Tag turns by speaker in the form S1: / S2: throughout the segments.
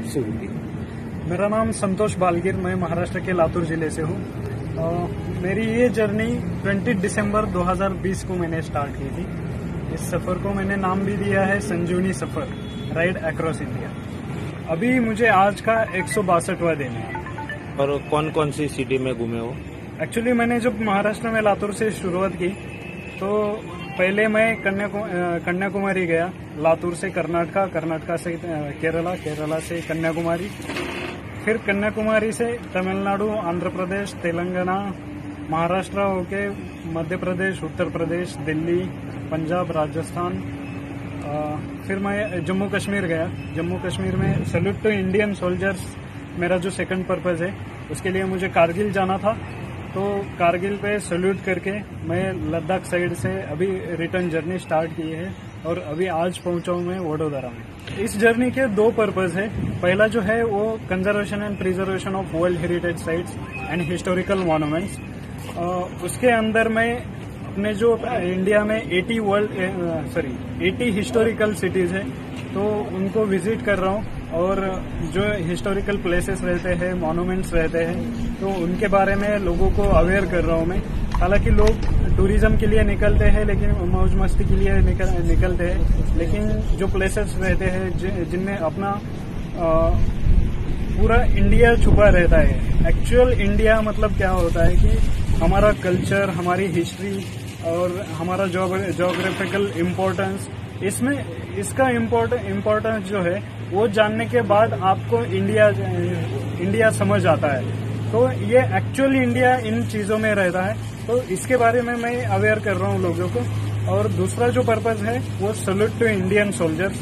S1: शुरू की।
S2: मेरा नाम संतोष बालगिर, मैं महाराष्ट्र के लातूर जिले से हूँ। मेरी ये जर्नी 20 दिसंबर 2020 को मैंने स्टार्ट की थी। इस सफ़र को मैंने नाम भी दिया है संजीवनी सफ़र, राइड अक्रॉस इंडिया। अभी मुझे आज का 162वां दिन है।
S1: और कौन कौन सी सिटी में घूमे हो?
S2: एक्चुअली मैंने जब महाराष्ट्र में लातूर से शुरुआत की तो पहले मैं कन्याकुमारी गया, लातूर से कर्नाटका से केरला से कन्याकुमारी, फिर कन्याकुमारी से तमिलनाडु, आंध्र प्रदेश, तेलंगाना, महाराष्ट्र होके मध्य प्रदेश, उत्तर प्रदेश, दिल्ली, पंजाब, राजस्थान, फिर मैं जम्मू कश्मीर गया। जम्मू कश्मीर में सैल्यूट टू इंडियन सोल्जर्स मेरा जो सेकंड पर्पज है, उसके लिए मुझे कारगिल जाना था। तो कारगिल पे सैल्यूट करके मैं लद्दाख साइड से अभी रिटर्न जर्नी स्टार्ट की है और अभी आज पहुंचा हूं मैं वडोदरा में। इस जर्नी के दो पर्पज है। पहला जो है वो conservation and preservation of world heritage sites and historical monuments. उसके अंदर मैं अपने जो इंडिया में 80 हिस्टोरिकल सिटीज है तो उनको विजिट कर रहा हूँ और जो हिस्टोरिकल प्लेसेस रहते हैं, मॉन्यूमेंट्स रहते हैं, तो उनके बारे में लोगों को अवेयर कर रहा हूँ मैं। हालांकि लोग टूरिज्म के लिए निकलते हैं, लेकिन मौज मस्ती के लिए निकलते हैं, लेकिन जो प्लेसेस रहते हैं जिनमें अपना पूरा इंडिया छुपा रहता है। एक्चुअल इंडिया मतलब क्या होता है कि हमारा कल्चर, हमारी हिस्ट्री और हमारा जोग्राफिकल इम्पोर्टेंस, इसमें इसका इम्पोर्टेंस जो है वो जानने के बाद आपको इंडिया समझ आता है। तो ये एक्चुअल इंडिया इन चीजों में रहता है, तो इसके बारे में मैं अवेयर कर रहा हूँ लोगों को। और दूसरा जो पर्पज है वो सैल्यूट टू इंडियन सोल्जर्स,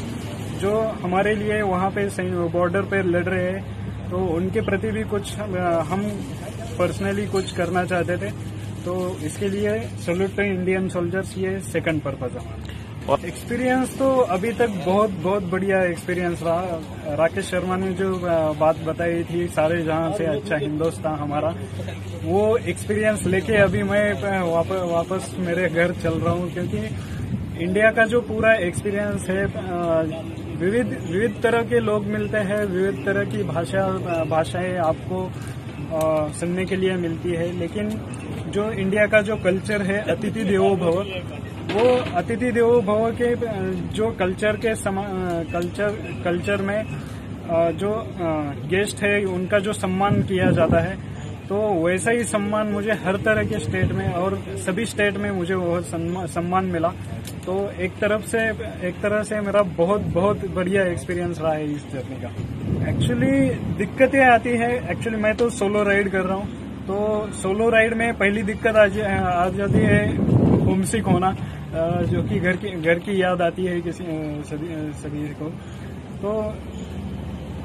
S2: जो हमारे लिए वहाँ पे बॉर्डर पे लड़ रहे हैं, तो उनके प्रति भी कुछ हम पर्सनली कुछ करना चाहते थे, तो इसके लिए सैल्यूट टू इंडियन सोल्जर्स, ये सेकंड पर्पज है। और एक्सपीरियंस तो अभी तक बहुत बढ़िया एक्सपीरियंस रहा। राकेश शर्मा ने जो बात बताई थी, सारे जहां से अच्छा हिंदुस्तान हमारा, वो एक्सपीरियंस लेके अभी मैं वापस मेरे घर चल रहा हूं, क्योंकि इंडिया का जो पूरा एक्सपीरियंस है, विविध तरह के लोग मिलते हैं, विविध तरह की भाषाएं आपको सुनने के लिए मिलती है, लेकिन जो इंडिया का जो कल्चर है अतिथि देवो भव, वो अतिथि देवो भव के जो कल्चर में जो गेस्ट है उनका जो सम्मान किया जाता है, तो वैसा ही सम्मान मुझे हर तरह के स्टेट में और सभी स्टेट में मुझे वो सम्मान मिला। तो एक तरह से मेरा बहुत बढ़िया एक्सपीरियंस रहा है इस जर्नी का। एक्चुअली दिक्कतें आती है। एक्चुअली मैं तो सोलो राइड कर रहा हूँ, तो सोलो राइड में पहली दिक्कत आ जाती है होमसिक होना, जो कि घर की याद आती है किसी सभी को। तो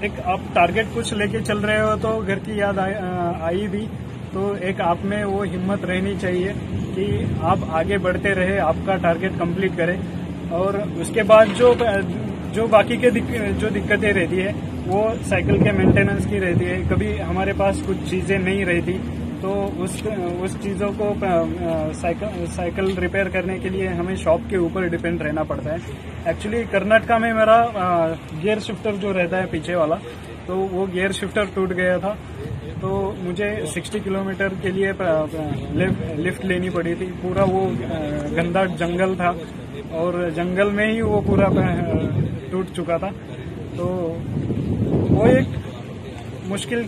S2: एक आप टारगेट कुछ लेके चल रहे हो तो घर की याद आई भी, तो एक आप में वो हिम्मत रहनी चाहिए कि आप आगे बढ़ते रहे, आपका टारगेट कंप्लीट करें। और उसके बाद जो बाकी के जो दिक्कतें रहती है वो साइकिल के मेंटेनेंस की रहती है। कभी हमारे पास कुछ चीजें नहीं रहती, तो उस चीजों को साइकिल रिपेयर करने के लिए हमें शॉप के ऊपर डिपेंड रहना पड़ता है। एक्चुअली कर्नाटका में मेरा गियर शिफ्टर जो रहता है पीछे वाला, तो वो गियर शिफ्टर टूट गया था, तो मुझे 60 किलोमीटर के लिए लिफ्ट लेनी पड़ी थी। पूरा वो गंदा जंगल था और जंगल में ही वो पूरा टूट चुका था, तो वो एक मुश्किल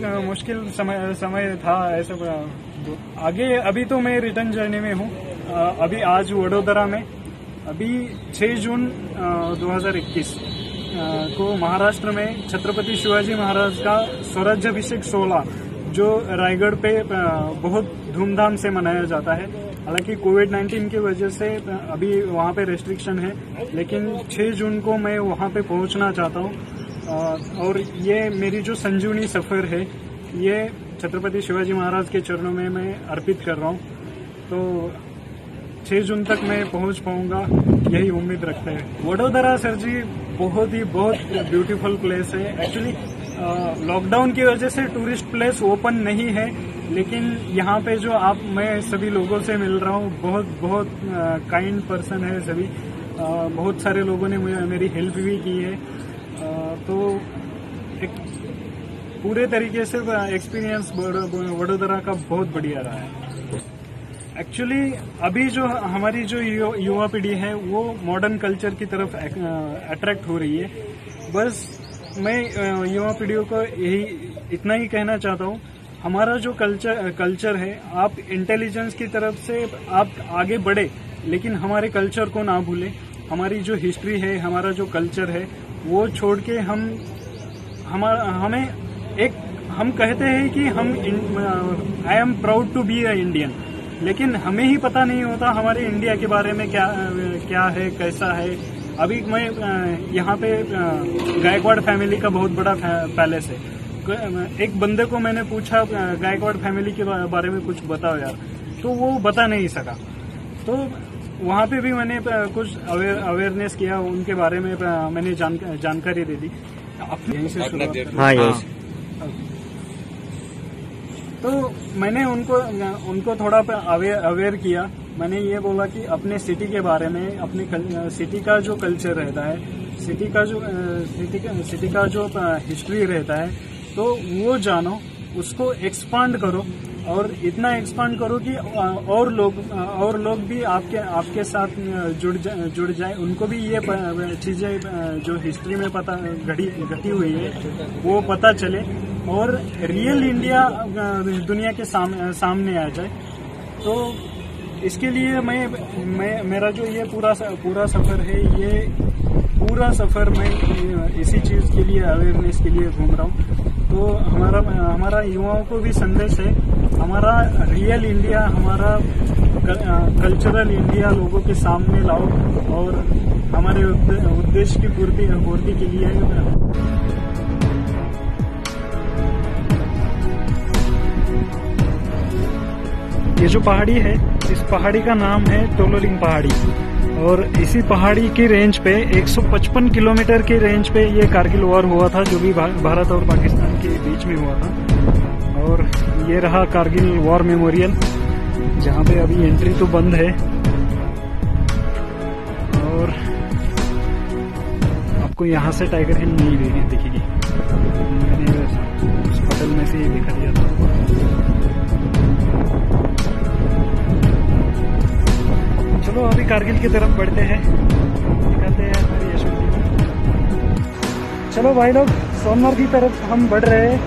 S2: समय था ऐसे। आगे अभी तो मैं रिटर्न जर्नी में हूँ। अभी आज वडोदरा में, अभी 6 जून 2021 को महाराष्ट्र में छत्रपति शिवाजी महाराज का स्वराज्याभिषेक 16 जो रायगढ़ पे बहुत धूमधाम से मनाया जाता है। हालांकि कोविड-19 की वजह से अभी वहाँ पे रेस्ट्रिक्शन है, लेकिन 6 जून को मैं वहाँ पे पहुँचना चाहता हूँ। और ये मेरी जो संजीवनी सफर है, ये छत्रपति शिवाजी महाराज के चरणों में मैं अर्पित कर रहा हूँ। तो 6 जून तक मैं पहुँच पाऊंगा, यही उम्मीद रखते हैं। वडोदरा सर जी बहुत ब्यूटीफुल प्लेस है। एक्चुअली लॉकडाउन की वजह से टूरिस्ट प्लेस ओपन नहीं है, लेकिन यहाँ पे जो मैं सभी लोगों से मिल रहा हूँ, बहुत काइंड पर्सन है सभी। बहुत सारे लोगों ने मेरी हेल्प भी की है। तो एक पूरे तरीके से एक्सपीरियंस वडोदरा का बहुत बढ़िया रहा है। एक्चुअली अभी जो हमारी जो युवा पीढ़ी है वो मॉडर्न कल्चर की तरफ अट्रैक्ट हो रही है। बस मैं युवा पीढ़ियों को यही इतना ही कहना चाहता हूँ, हमारा जो कल्चर है, आप इंटेलिजेंस की तरफ से आप आगे बढ़े, लेकिन हमारे कल्चर को ना भूलें। हमारी जो हिस्ट्री है, हमारा जो कल्चर है, वो छोड़ के हम कहते हैं कि I am proud to be a Indian, लेकिन हमें ही पता नहीं होता हमारे इंडिया के बारे में क्या है, कैसा है। अभी मैं यहाँ पे गायकवाड़ फैमिली का बहुत बड़ा पैलेस है। एक बंदे को मैंने पूछा गायकवाड़ फैमिली के बारे में कुछ बताओ यार, तो वो बता नहीं सका। तो वहाँ पे भी मैंने कुछ अवेयरनेस किया, उनके बारे में मैंने जानकारी दे दी। यहीं से शुरुआत।
S1: हाँ यस।
S2: तो मैंने उनको थोड़ा अवेयर किया। मैंने ये बोला कि अपने सिटी के बारे में, अपने सिटी का जो कल्चर रहता है, सिटी का जो हिस्ट्री रहता है, तो वो जानो, उसको एक्सपांड करो, और इतना एक्सपांड करो कि और लोग भी आपके साथ जुड़ जाए, उनको भी ये चीजें जो हिस्ट्री में घटी हुई है वो पता चले, और रियल इंडिया दुनिया के सामने आ जाए। तो इसके लिए मेरा जो ये पूरा सफर है, ये पूरा सफर मैं इसी चीज के लिए, अवेयरनेस के लिए घूम रहा हूँ। तो हमारा युवाओं को भी संदेश है, हमारा रियल इंडिया, हमारा कल्चरल इंडिया लोगों के सामने लाओ, और हमारे उद्देश्य की पूर्ति के लिए ये जो पहाड़ी है, इस पहाड़ी का नाम है टोलोलिंग पहाड़ी, और इसी पहाड़ी की रेंज पे 155 किलोमीटर की रेंज पे ये कारगिल वॉर हुआ था, जो भी भारत और पाकिस्तान के बीच में हुआ था। और ये रहा कारगिल वॉर मेमोरियल, जहाँ पे अभी एंट्री तो बंद है, और आपको यहाँ से टाइगर हिल नहीं दिखेगी। मैंने उस होटल में से ही दिखा दिया था। चलो अभी कारगिल की तरफ बढ़ते हैं, निकलते हैं हमारी यशवंती। चलो भाई लोग, सोनमर्ग की तरफ हम बढ़ रहे हैं,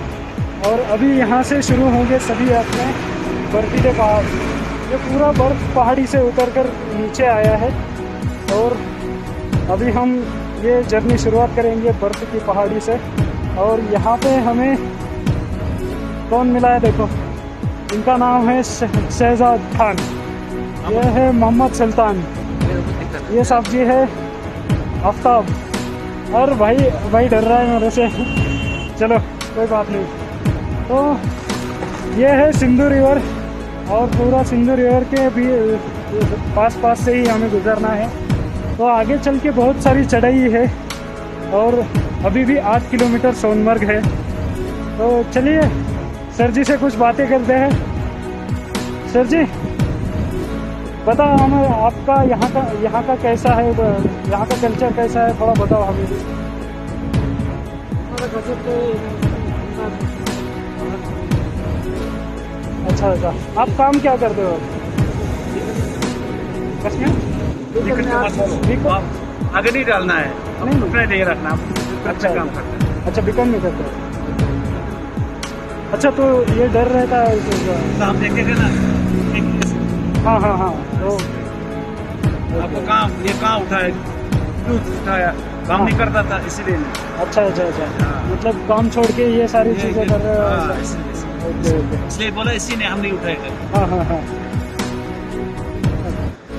S2: और अभी यहाँ से शुरू होंगे सभी अपने बर्फीले पहाड़। ये पूरा बर्फ पहाड़ी से उतरकर नीचे आया है, और अभी हम ये जर्नी शुरुआत करेंगे बर्फ की पहाड़ी से। और यहाँ पे हमें कौन मिला है, देखो, इनका नाम है शहजाद खान, ये है मोहम्मद सुल्तान, ये साहब जी है आफ्ताब, और भाई डर रहा है मेरे से। चलो कोई बात नहीं। तो ये है सिंधु रिवर, और पूरा सिंधु रिवर के भी पास से ही हमें गुजरना है। तो आगे चल के बहुत सारी चढ़ाई है, और अभी भी 8 किलोमीटर सोनमर्ग है। तो चलिए सर जी से कुछ बातें करते हैं। सर जी बताओ हमें, आपका यहाँ का कैसा है, यहाँ का कल्चर कैसा है, थोड़ा बताओ हमें भी। अच्छा, आप काम क्या करते हो?
S3: आगे नहीं डालना है, नहीं नहीं रखना।
S2: अच्छा
S3: काम करते हैं।
S2: अच्छा, बिकॉम नहीं करते। अच्छा, तो ये डर रहता है,
S3: तो हम देखेंगे ना।
S2: हाँ। तो
S3: आपको कहाँ उठाया, काम नहीं करता था इसीलिए।
S2: अच्छा। मतलब काम छोड़ के ये सारी चीजें कर रहे हो?
S3: इसलिए बोला, इसी ने हम नहीं उठाएगा।
S2: हाँ।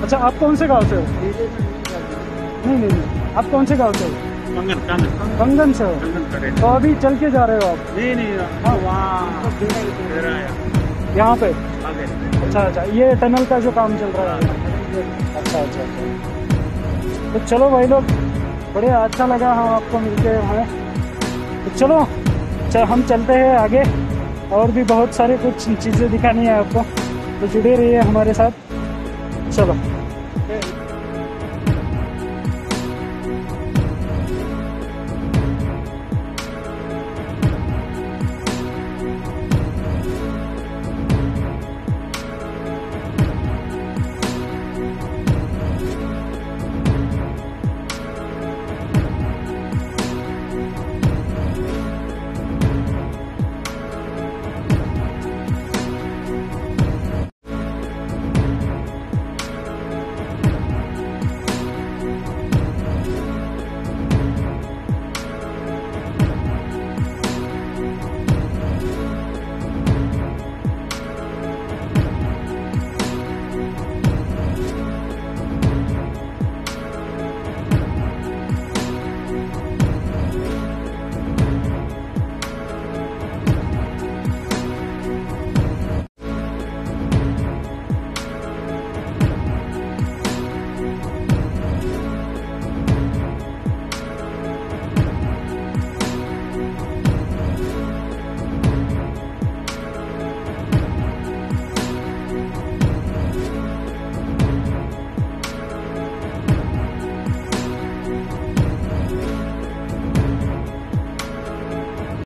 S2: अच्छा, आप कौन से गांव से हो? नहीं, आप कौन से गांव से हो? कंगन से हो? तो अभी चल के जा रहे हो आप?
S3: नहीं, वहाँ
S2: यहाँ पे। अच्छा, ये टनल का जो काम चल रहा है। अच्छा। तो चलो भाई लोग, बड़े अच्छा लगा हम आपको मिलके हमें। तो चलो हम चलते हैं आगे, और भी बहुत सारी कुछ चीज़ें दिखानी है आपको, तो जुड़े रहिए हमारे साथ। चलो।